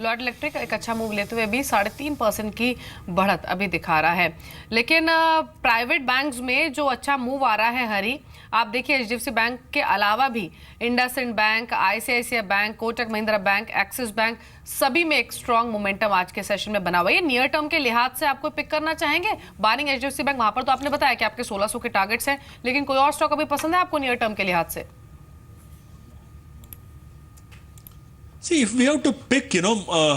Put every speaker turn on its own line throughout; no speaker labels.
Lloyd electric एक अच्छा move लेते हुए भी 3.5% की बढ़त अभी दिखा रहा है। लेकिन प्राइवेट बैंक्स में जो अच्छा मूव आ रहा है हरी, आप देखिए एचडीएफसी बैंक के अलावा भी IndusInd bank, ICICI bank, Kotak Mahindra bank, axis bank, सभी में एक स्ट्रॉन्ग मोमेंटम आज के सेशन में बना हुआ है। नियर टर्म के लिहाज से आपको पिक करना चाहेंगे बारिंग एचडीएफसी बैंक? वहां पर तो आपने बताया कि आपके 1600 के टारगेट्स हैं, लेकिन कोई और स्टॉक अभी पसंद है आपको नियर टर्म के लिहाज से?
See, if we have to pick,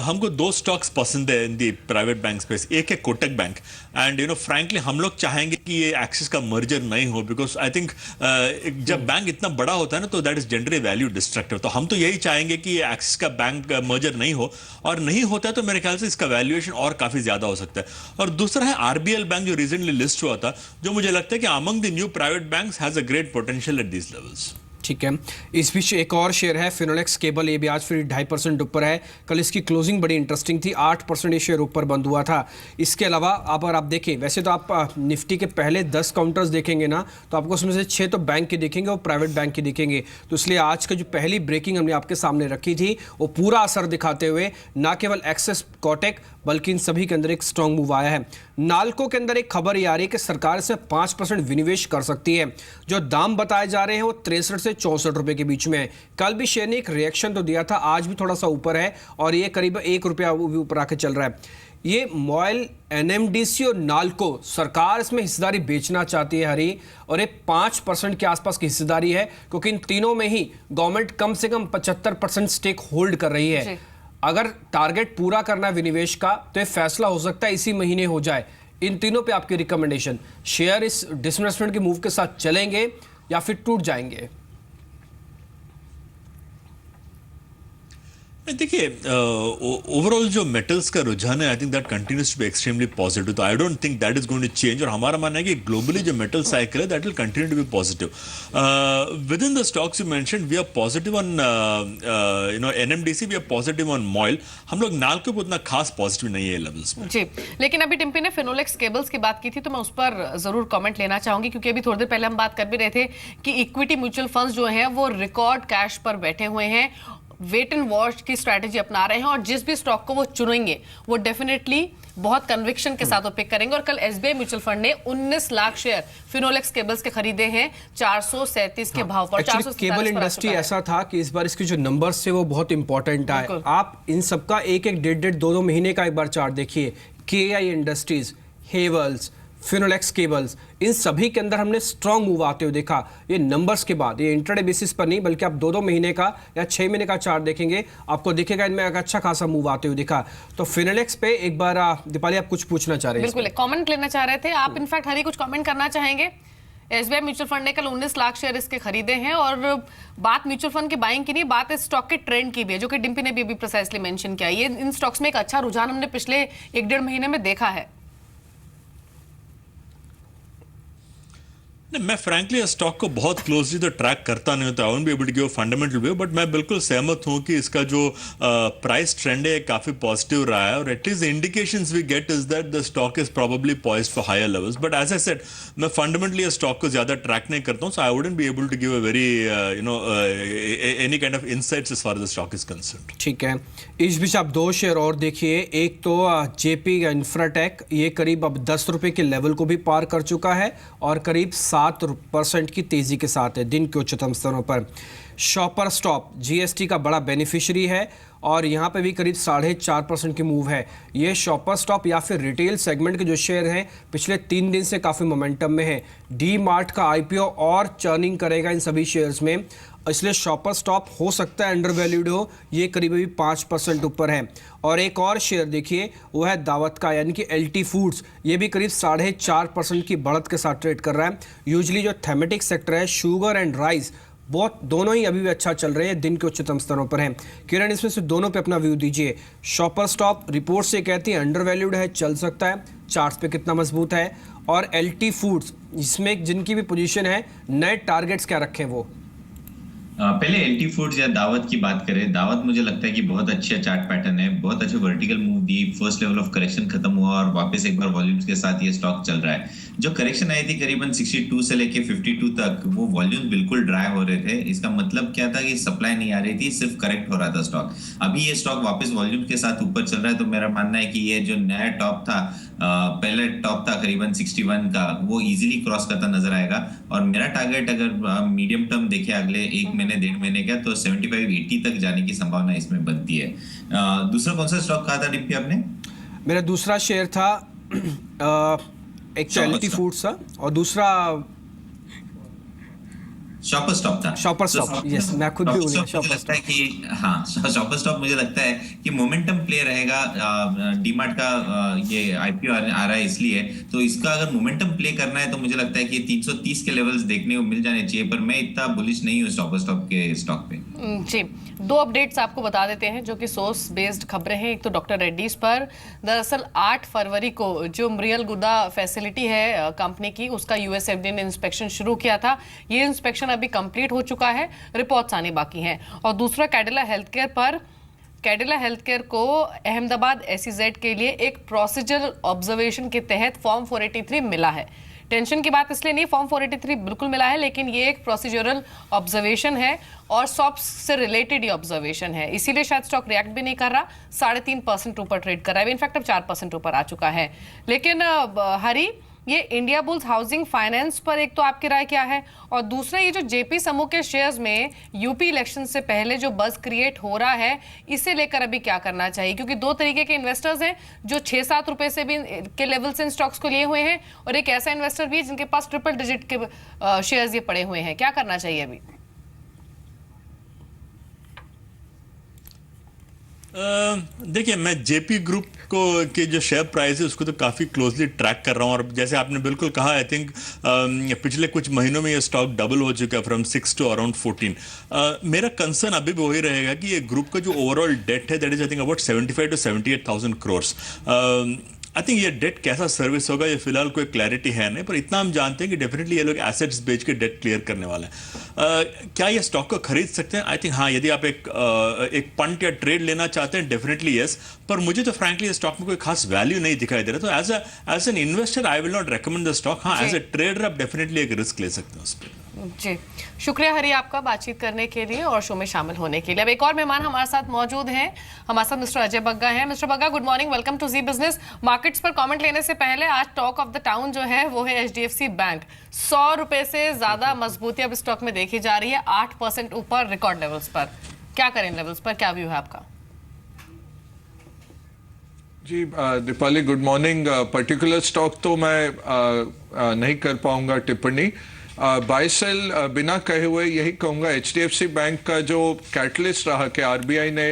हमको दो स्टॉक्स पसंद है इन दी प्राइवेट बैंक स्पेस। एक है कोटक बैंक एंड फ्रैंकली हम लोग चाहेंगे कि ये एक्सिस का मर्जर नहीं हो, बिकॉज आई थिंक जब बैंक इतना बड़ा होता है ना तो that is generally value destructive. तो हम तो यही चाहेंगे कि ये एक्सिस का बैंक मर्जर नहीं हो, और नहीं होता है तो मेरे ख्याल से इसका वैल्यूएशन और काफी ज्यादा हो सकता है। और दूसरा है आरबीएल बैंक जो रिसेंटली लिस्ट हुआ था, जो मुझे लगता है कि among the new private banks has a great potential at these levels.
ठीक है, इस बीच एक और शेयर है फिनोलेक्स केबल, ये भी आज फिर 2.5% ऊपर है। कल इसकी क्लोजिंग बड़ी इंटरेस्टिंग थी, 8% ये शेयर ऊपर बंद हुआ था। इसके अलावा अगर आप देखें, वैसे तो आप निफ्टी के पहले 10 काउंटर्स देखेंगे ना, तो आपको उसमें से 6 तो बैंक के दिखेंगे और प्राइवेट बैंक के दिखेंगे। तो इसलिए आज का जो पहली ब्रेकिंग हमने आपके सामने रखी थी, वो पूरा असर दिखाते हुए ना केवल एक्सिस, कोटक, बल्कि इन सभी के अंदर एक स्ट्रॉन्ग मूव आया है। नाल्को के अंदर एक खबर ये आ रही है कि सरकार इसमें 5% विनिवेश कर सकती है। जो दाम बताए जा रहे हैं वो 63 से 64 रुपए के बीच में है। कल भी शेयर ने एक रिएक्शन तो दिया था, आज भी थोड़ा सा ऊपर है और ये करीब 1 रुपया भी ऊपर आके चल रहा है। ये मॉयल, एनएमडीसी और नाल्को, सरकार इसमें हिस्सेदारी बेचना चाहती है हरी, और ये 5% के आसपास की हिस्सेदारी है, क्योंकि इन तीनों में ही गवर्नमेंट कम से कम 75% स्टेक होल्ड कर रही है। अगर टारगेट पूरा करना है विनिवेश का, तो ये फैसला हो सकता है इसी महीने हो जाए। इन तीनों पे आपकी रिकमेंडेशन, शेयर इस डिसइन्वेस्टमेंट के मूव के साथ चलेंगे या फिर टूट जाएंगे?
देखिए, ओवरऑल जो मेटल्स का रुझान है, I think that continues to be extremely positive. तो I don't think that is going to change, और हमारा मानना है कि ग्लोबली जो मेटल साइकिल है that will continue to be positive. Within the stocks you mentioned, we are positive on NMDC, we are positive on MOIL. हम लोग नाल्को पे उतना खास पॉजिटिव नहीं है लेवल्स में।
जी, लेकिन अभी टिम्पी ने फिनोलेक्स केबल्स की बात की थी, तो मैं उस पर जरूर कमेंट लेना चाहूंगी, क्योंकि अभी थोड़ी देर पहले हम बात कर भी रहे थे कि इक्विटी म्यूचुअल फंड्स जो हैं वो रिकॉर्ड कैश पर बैठे हुए हैं, वेट एंड वॉच की स्ट्रैटेजी अपना रहे हैं, और जिस भी स्टॉक को वो चुनेंगे वो डेफिनेटली बहुत कन्विक्शन के साथ वो पिक करेंगे। और कल एसबीआई म्यूचुअल फंड ने 19 लाख शेयर फिनोलेक्स केबल्स के खरीदे हैं 437 के भाव पर।
केबल इंडस्ट्री ऐसा था कि इस बार इसके जो नंबर्स थे वो बहुत इंपॉर्टेंट आए। आप इन सबका एक 1.5-2 महीने का एक बार चार्ट देखिए। केआई इंडस्ट्रीज, हेवल्स, फिनोलेक्स केबल्स, इन सभी के अंदर हमने स्ट्रॉन्ग मूव आते हुए देखा। ये नंबर्स के बाद, ये इंट्राडे बेसिस पर नहीं, बल्कि आप 2-2 महीने का या 6 महीने का चार्ट देखेंगे, आपको दिखेगा इनमें एक अच्छा खासा मूव आते हुए दिखा। तो फिनोलेक्स पे एक बार दीपाली आप कुछ पूछना चाह रहे हैं?
बिल्कुल, कमेंट लेना चाह रहे थे आप। इनफैक्ट हरी कुछ कमेंट करना चाहेंगे? एसबीआई म्यूचुअल फंड ने कल 19 लाख शेयर इसके खरीदे हैं, और बात म्यूचुअल फंड की बाइंग की नहीं, बात इस स्टॉक के ट्रेंड की भी है, जो कि डिम्पी ने भी प्रिसाइसली मेंशन किया। ये इन स्टॉक्स में एक अच्छा रुझान हमने पिछले 1-1.5 महीने में देखा है।
मैं फ्रैंकली स्टॉक को बहुत क्लोजली तो ट्रैक करता नहीं होता, I won't be able to give fundamental view, but मैं बिल्कुल सहमत हूं कि इसका जो प्राइस ट्रेंड है काफी पॉजिटिव रहा है, और at least indications we get is that the stock is probably poised for higher levels. But as I said, मैं फंडामेंटली स्टॉक को ज्यादा ट्रैक नहीं करता हूं, so I wouldn't be able to give a very any kind of insights as far as the stock is concerned.
ठीक है, इस बीच आप 2 शेयर और देखिए। एक तो जेपी इंफ्राटेक, ये करीब अब 10 रुपए के लेवल को भी पार कर चुका है और करीब 7% की तेजी के साथ है दिन के उच्चतम स्तरों पर। शॉपर स्टॉप जीएसटी का बड़ा बेनिफिशियरी है और यहाँ पे भी करीब 4.5% की मूव है। ये शॉपर स्टॉप या फिर रिटेल सेगमेंट के जो शेयर हैं पिछले 3 दिन से काफ़ी मोमेंटम में है। डी मार्ट का आईपीओ और चर्निंग करेगा इन सभी शेयर्स में, इसलिए शॉपर स्टॉप हो सकता है अंडर वैल्यूड हो। ये करीब अभी 5% ऊपर है। और एक और शेयर देखिए, वो है दावत का, यानी कि एलटी फूड्स। ये भी करीब 4.5% की बढ़त के साथ ट्रेड कर रहा है। यूजली जो थेमेटिक सेक्टर है, शुगर एंड राइस, बहुत दोनों ही अभी भी अच्छा चल रहे हैं, दिन के उच्चतम स्तरों पर हैं। किरण, इसमें से दोनों पे अपना व्यू दीजिए। शॉपर स्टॉप रिपोर्ट से कहती है अंडर वैल्यूड है, चल सकता है, चार्ट्स पे कितना मजबूत है। और एलटी फूड्स, इसमें जिनकी भी पोजीशन है, नए टारगेट्स क्या रखें वो?
पहले एलटी फूड्स या दावत की बात करें, दावत मुझे लगता है कि बहुत अच्छा चार्ट पैटर्न है, बहुत अच्छे vertical move the, first level of correction खत्म हुआ और वापस एक बार वॉल्यूम्स के साथ ये स्टॉक चल रहा है। जो करेक्शन आई थी करीबन 62 से लेके 52 तक, वो वॉल्यूम बिल्कुल ड्राई हो रहे थे। इसका मतलब क्या था कि सप्लाई नहीं आ रही थी, सिर्फ करेक्ट हो रहा था स्टॉक। अभी ये स्टॉक वापस वॉल्यूम के साथ ऊपर चल रहा है, तो मेरा मानना है कि ये जो नया टॉप था, पहले टॉप था करीबन 61 का, वो इजीली क्रॉस करता नजर आएगा। और मेरा टारगेट अगर मीडियम टर्म देखे अगले 1 महीने 1.5 महीने का, तो 75-80 तक जाने की संभावना इसमें बनती है। दूसरा कौन सा स्टॉक कहा था डिम्पी आपने?
मेरा दूसरा शेयर था एक क्वालिटी फूड्स था, और दूसरा
शॉपर स्टॉप था।
शॉपर स्टॉप, यस, मैं खुद भी
शॉपर स्टॉप मुझे लगता है कि हाँ, शॉपर स्टॉप मुझे लगता है कि मोमेंटम प्ले रहेगा। डीमार्ट का ये आईपीओ आ रहा है, इसलिए तो इसका अगर मोमेंटम प्ले करना है तो मुझे लगता है कि 330 के लेवल्स देखने को मिल जाने चाहिए, पर मैं इतना बुलिश नहीं हूँ शॉपर स्टॉप के स्टॉक पे।
जी, 2 अपडेट्स आपको बता देते हैं जो कि सोर्स बेस्ड खबरें हैं। एक तो डॉक्टर रेड्डीज पर, दरअसल 8 फरवरी को जो मरियल गुदा फैसिलिटी है कंपनी की, उसका यूएस एफडीए ने इंस्पेक्शन शुरू किया था। ये इंस्पेक्शन अभी कंप्लीट हो चुका है, रिपोर्ट्स आनी बाकी हैं। और दूसरा कैडिला हेल्थकेयर पर, कैडिला हेल्थकेयर को अहमदाबाद एसईजेड के लिए एक प्रोसीजरल ऑब्जर्वेशन के तहत फॉर्म 483 मिला है। टेंशन की बात इसलिए नहीं, फॉर्म 483 बिल्कुल मिला है, लेकिन ये एक प्रोसीजरल ऑब्जर्वेशन है और सॉप्स से रिलेटेड ये ऑब्जर्वेशन है, इसीलिए शायद स्टॉक रिएक्ट भी नहीं कर रहा। 3.5% ऊपर ट्रेड कर रहा है, इनफैक्ट अब 4% ऊपर आ चुका है। लेकिन हरी, ये इंडिया बुल्स हाउसिंग फाइनेंस पर एक तो आपकी राय क्या है, और दूसरा ये जो जेपी समूह के शेयर्स में यूपी इलेक्शन से पहले जो बज क्रिएट हो रहा है, इसे लेकर अभी क्या करना चाहिए? क्योंकि 2 तरीके के इन्वेस्टर्स हैं जो 6-7 रुपए से भी के लेवल से इन स्टॉक्स को लिए हुए हैं, और एक ऐसा इन्वेस्टर भी है जिनके पास ट्रिपल डिजिट के शेयर्स ये पड़े हुए हैं। क्या करना चाहिए अभी?
देखिए, मैं जेपी ग्रुप को के जो शेयर प्राइस है उसको तो काफ़ी क्लोजली ट्रैक कर रहा हूँ, और जैसे आपने बिल्कुल कहा, आई थिंक पिछले कुछ महीनों में ये स्टॉक डबल हो चुका है, फ्रॉम 6 टू अराउंड 14। मेरा कंसर्न अभी भी वही रहेगा कि ये ग्रुप का जो ओवरऑल डेट है, that is I think about 75 to 78,000 crores। I think ये डेट कैसा सर्विस होगा ये फिलहाल कोई क्लैरिटी है नहीं, पर इतना हम जानते हैं कि डेफिनेटली ये लोग एसेट्स बेच के डेट क्लियर करने वाले हैं। क्या ये स्टॉक को खरीद सकते हैं? आई थिंक हाँ, यदि आप एक पंट या ट्रेड लेना चाहते हैं, डेफिनेटली यस, पर मुझे तो फ्रैंकली स्टॉक में कोई खास वैल्यू नहीं दिखाई दे रहा, तो as an investor I will not recommend the stock. हाँ, एज ए ट्रेडर आप डेफिनेटली एक रिस्क ले सकते हैं उस पर।
जी, शुक्रिया हरी आपका बातचीत करने के लिए और शो में शामिल होने के लिए। अब एक और मेहमान हमारे साथ मौजूद हैं, हमारे साथ मिस्टर अजय बग्गा हैं। Mister Bagga, good morning, welcome to Zee Business. Markets पर कमेंट लेने से पहले आज टॉक ऑफ द टाउन जो है वो है एचडीएफसी बैंक। 100 रुपए से ज्यादा मजबूती अब स्टॉक में देखी जा रही है, 8% ऊपर रिकॉर्ड लेवल्स पर। क्या करें लेवल्स पर, क्या व्यू है आपका?
जी Deepali, good morning. Particular stock तो मैं नहीं कर पाऊंगा टिप्पणी। बाय सेल बिना कहे हुए यही कहूंगा, एचडीएफसी बैंक का जो कैटलिस्ट रहा कि आरबीआई ने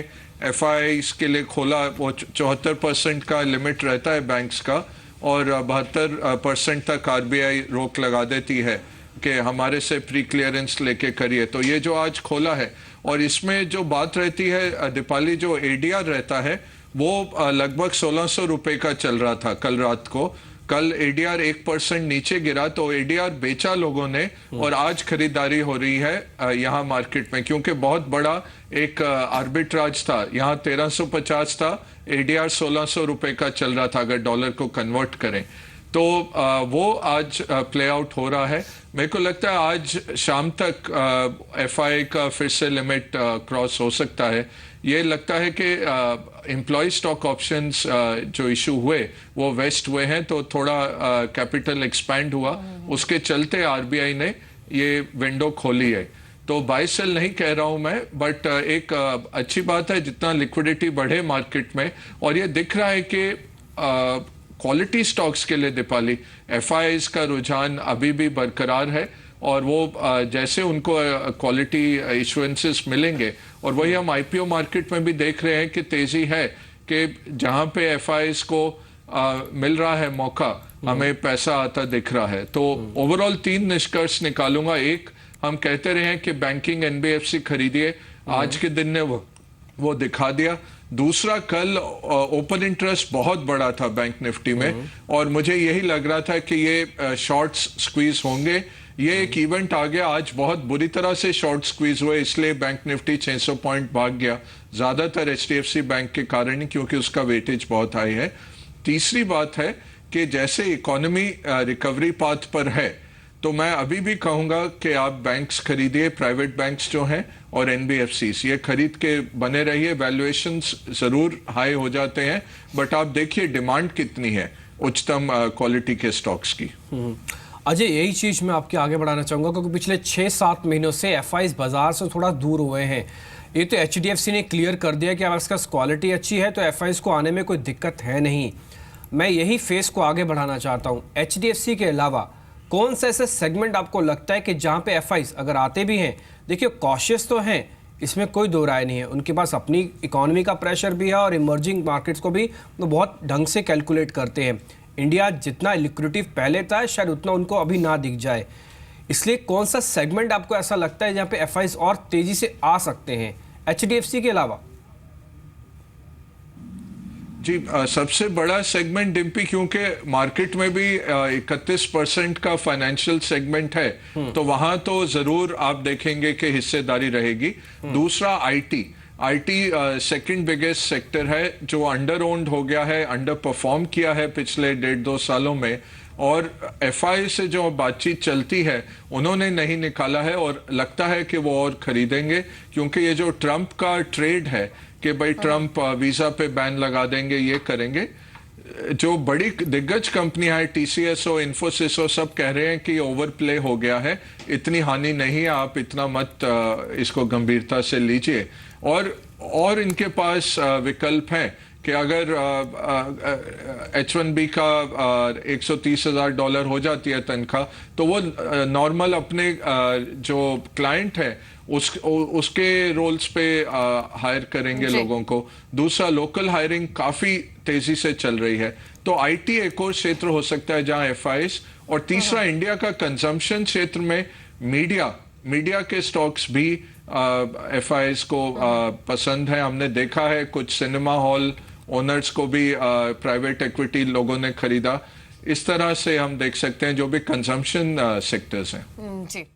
एफआईआईज के लिए खोला, वो 74% का लिमिट रहता है बैंक्स का, और 72% तक आरबीआई रोक लगा देती है कि हमारे से प्री क्लियरेंस लेके करिए। तो ये जो आज खोला है, और इसमें जो बात रहती है दीपाली, जो एडीआर रहता है वो लगभग 1600 रुपये का चल रहा था कल रात को। कल एडीआर 1% नीचे गिरा, तो एडीआर बेचा लोगों ने, और आज खरीदारी हो रही है यहाँ मार्केट में, क्योंकि बहुत बड़ा एक आर्बिट्राज था। यहाँ 1350 था, एडीआर 1600 रुपये का चल रहा था अगर डॉलर को कन्वर्ट करें, तो वो आज प्ले आउट हो रहा है। मेरे को लगता है आज शाम तक एफआई का फिर से लिमिट क्रॉस हो सकता है। ये लगता है कि एम्प्लॉय स्टॉक ऑप्शंस जो इशू हुए वो वेस्ट हुए हैं, तो थोड़ा कैपिटल एक्सपैंड हुआ, उसके चलते आरबीआई ने ये विंडो खोली है। तो बाय सेल नहीं कह रहा हूं मैं, बट एक अच्छी बात है जितना लिक्विडिटी बढ़े मार्केट में, और ये दिख रहा है कि क्वालिटी स्टॉक्स के लिए दीपाली एफआईआईज का रुझान अभी भी बरकरार है, और वो जैसे उनको क्वालिटी इशुएंसेस मिलेंगे, और वही हम आईपीओ मार्केट में भी देख रहे हैं कि तेजी है कि जहां पे एफआईआईज को मिल रहा है मौका, हमें पैसा आता दिख रहा है। तो ओवरऑल 3 निष्कर्ष निकालूंगा। एक, हम कहते रहे हैं कि बैंकिंग एनबीएफसी खरीदिए, आज के दिन ने वो दिखा दिया। दूसरा, कल ओपन इंटरेस्ट बहुत बड़ा था बैंक निफ्टी में, और मुझे यही लग रहा था कि ये शॉर्ट्स स्क्वीज होंगे। ये एक इवेंट आ गया, आज बहुत बुरी तरह से शॉर्ट स्क्वीज हुए, इसलिए बैंक निफ्टी 600 पॉइंट भाग गया, ज्यादातर एचडीएफसी बैंक के कारण ही, क्योंकि उसका वेटेज बहुत हाई है। तीसरी बात है कि जैसे इकोनॉमी रिकवरी पाथ पर है, तो मैं अभी भी कहूंगा कि आप बैंक्स खरीदिए, प्राइवेट बैंक्स जो हैं और एनबीएफसीज, ये खरीद के बने रहिए। वैल्यूएशंस जरूर हाई हो जाते हैं, बट आप देखिए डिमांड कितनी है उच्चतम क्वालिटी के स्टॉक्स की।
अजय, यही चीज़ मैं आपके आगे बढ़ाना चाहूँगा, क्योंकि पिछले 6-7 महीनों से एफआईज बाजार से थोड़ा दूर हुए हैं। ये तो एचडीएफसी ने क्लियर कर दिया कि अगर इसका क्वालिटी अच्छी है तो एफआईज को आने में कोई दिक्कत है नहीं। मैं यही फेस को आगे बढ़ाना चाहता हूँ। एचडीएफसी के अलावा कौन सा ऐसा सेगमेंट आपको लगता है कि जहाँ पे एफआईज अगर आते भी हैं, देखिए कॉशियस तो हैं, इसमें कोई दो राय नहीं है, उनके पास अपनी इकोनॉमी का प्रेशर भी है और इमर्जिंग मार्केट्स को भी वो बहुत ढंग से कैलकुलेट करते हैं। इंडिया जितना लिक्विडिटी पहले था शायद उतना उनको अभी ना दिख जाए, इसलिए कौन सा सेगमेंट आपको ऐसा लगता है जहाँ पे एफआईज और तेजी से आ सकते हैं एचडीएफसी के अलावा?
जी, सबसे बड़ा सेगमेंट डिम्पी, क्योंकि मार्केट में भी 31% का फाइनेंशियल सेगमेंट है, तो वहां तो जरूर आप देखेंगे कि हिस्सेदारी रहेगी। दूसरा आईटी सेकंड बिगेस्ट सेक्टर है, जो अंडर ओन्ड हो गया है, अंडर परफॉर्म किया है पिछले 1.5-2 सालों में, और एफआई से जो बातचीत चलती है उन्होंने नहीं निकाला है, और लगता है कि वो और खरीदेंगे, क्योंकि ये जो ट्रंप का ट्रेड है कि भाई ट्रंप वीजा पे बैन लगा देंगे, ये करेंगे, जो बड़ी दिग्गज कंपनियां हैं टीसीएस और इन्फोसिस सब कह रहे हैं कि ओवर प्ले हो गया है, इतनी हानि नहीं है, आप इतना मत इसको गंभीरता से लीजिए। और इनके पास विकल्प हैं कि अगर H1B का $130,000 हो जाती है तनख्वाह, तो वो नॉर्मल अपने जो क्लाइंट है उसके रोल्स पे हायर करेंगे लोगों को। दूसरा, लोकल हायरिंग काफी तेजी से चल रही है, तो आईटी एक और क्षेत्र हो सकता है जहां एफआईएस। और तीसरा, इंडिया का कंजम्पशन क्षेत्र में मीडिया के स्टॉक्स भी एफआईएस को पसंद है। हमने देखा है कुछ सिनेमा हॉल ओनर्स को भी प्राइवेट इक्विटी लोगों ने खरीदा। इस तरह से हम देख सकते हैं जो भी कंजम्पशन सेक्टर्स हैं।
जी।